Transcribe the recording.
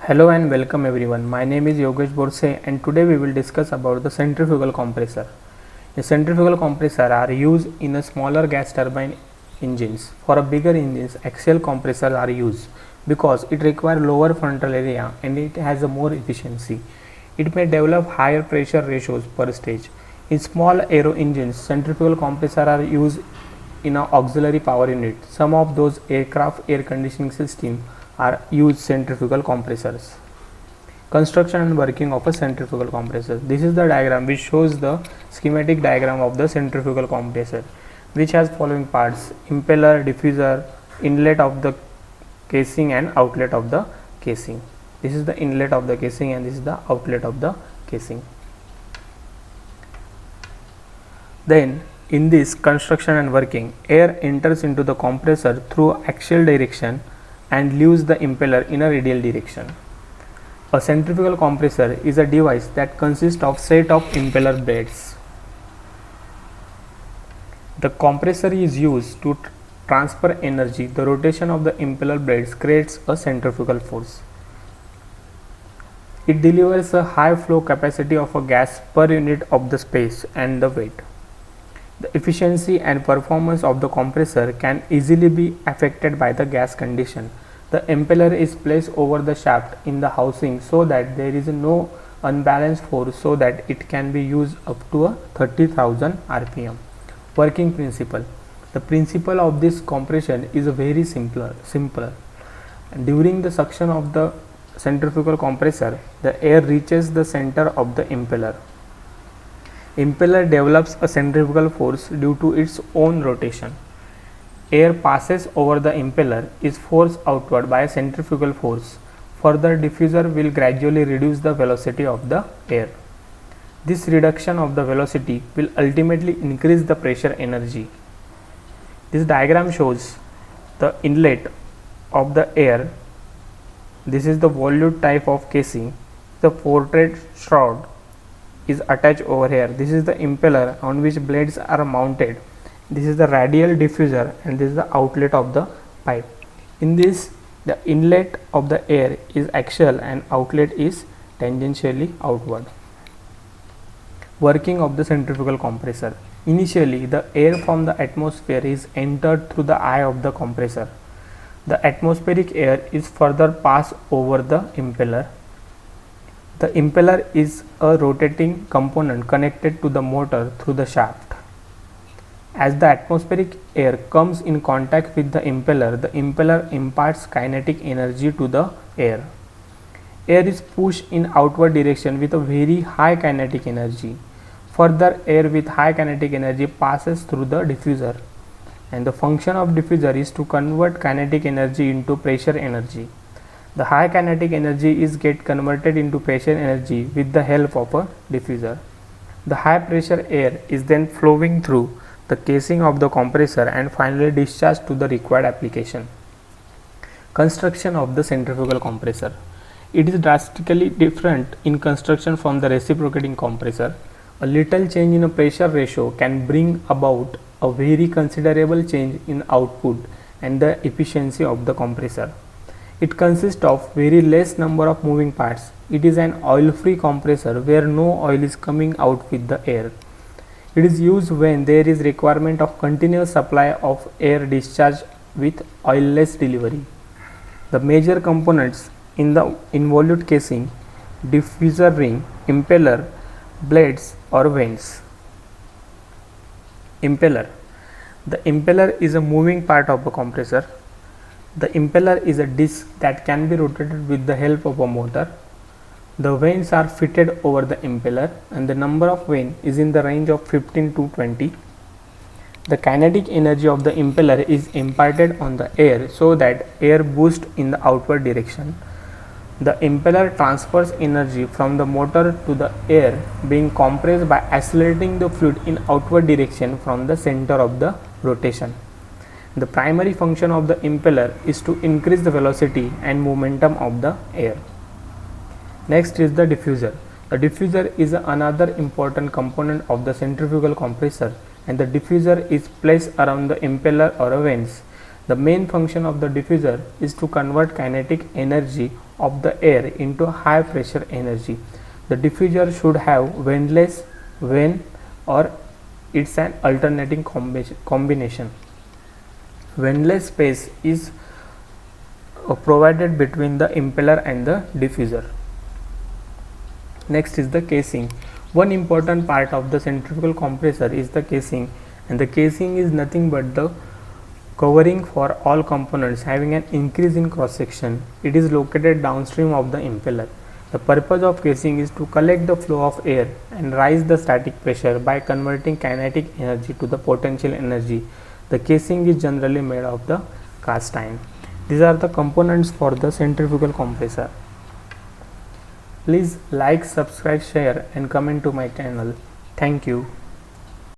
Hello and welcome everyone. My name is Yogesh Borse and today we will discuss about the centrifugal compressor. A centrifugal compressor are used in a smaller gas turbine engines. For a bigger engines, axial compressors are used because it requires lower frontal area and it has a more efficiency. It may develop higher pressure ratios per stage. In small aero engines, centrifugal compressors are used in an auxiliary power unit. Some of those aircraft air conditioning systems are used centrifugal compressors. Construction and working of a centrifugal compressor. This is the diagram which shows the schematic diagram of the centrifugal compressor, which has following parts: impeller, diffuser, inlet of the casing and outlet of the casing. This is the inlet of the casing and this is the outlet of the casing. Then in this construction and working, air enters into the compressor through axial direction and leaves the impeller in a radial direction. A centrifugal compressor is a device that consists of set of impeller blades. The compressor is used to transfer energy. The rotation of the impeller blades creates a centrifugal force. It delivers a high flow capacity of a gas per unit of the space and the weight. The efficiency and performance of the compressor can easily be affected by the gas condition. The impeller is placed over the shaft in the housing so that there is no unbalanced force, so that it can be used up to a 30,000 rpm. Working principle. The principle of this compression is very simpler. During the suction of the centrifugal compressor, the air reaches the center of the impeller. Impeller develops a centrifugal force due to its own rotation. Air passes over the impeller, is forced outward by a centrifugal force. Further, diffuser will gradually reduce the velocity of the air. This reduction of the velocity will ultimately increase the pressure energy. This diagram shows the inlet of the air. This is the volute type of casing. The portrait shroud is attached over here. This is the impeller on which blades are mounted. This is the radial diffuser and this is the outlet of the pipe. In this, the inlet of the air is axial and outlet is tangentially outward. Working of the centrifugal compressor. Initially, the air from the atmosphere is entered through the eye of the compressor. The atmospheric air is further passed over the impeller. The impeller is a rotating component connected to the motor through the shaft. As the atmospheric air comes in contact with the impeller imparts kinetic energy to the air. Air is pushed in outward direction with a very high kinetic energy. Further, air with high kinetic energy passes through the diffuser, and the function of diffuser is to convert kinetic energy into pressure energy. The high kinetic energy is get converted into pressure energy with the help of a diffuser. The high pressure air is then flowing through the casing of the compressor and finally discharged to the required application. Construction of the centrifugal compressor. It is drastically different in construction from the reciprocating compressor. A little change in a pressure ratio can bring about a very considerable change in output and the efficiency of the compressor. It consists of very less number of moving parts. It is an oil-free compressor where no oil is coming out with the air. It is used when there is requirement of continuous supply of air discharge with oilless delivery. The major components in the involute casing: diffuser ring, impeller, blades or vanes. Impeller. The impeller is a moving part of a compressor. The impeller is a disc that can be rotated with the help of a motor. The vanes are fitted over the impeller and the number of vanes is in the range of 15 to 20. The kinetic energy of the impeller is imparted on the air so that air boosts in the outward direction. The impeller transfers energy from the motor to the air being compressed by accelerating the fluid in outward direction from the center of the rotation. The primary function of the impeller is to increase the velocity and momentum of the air. Next is the diffuser. The diffuser is another important component of the centrifugal compressor, and the diffuser is placed around the impeller or vanes. The main function of the diffuser is to convert kinetic energy of the air into high pressure energy. The diffuser should have ventless vane or it's an alternating combination. Ventless space is provided between the impeller and the diffuser. Next is the casing. One important part of the centrifugal compressor is the casing, and the casing is nothing but the covering for all components having an increase in cross section. It is located downstream of the impeller. The purpose of casing is to collect the flow of air and rise the static pressure by converting kinetic energy to the potential energy. The casing is generally made of the cast iron. These are the components for the centrifugal compressor. Please like, subscribe, share and comment to my channel. Thank you.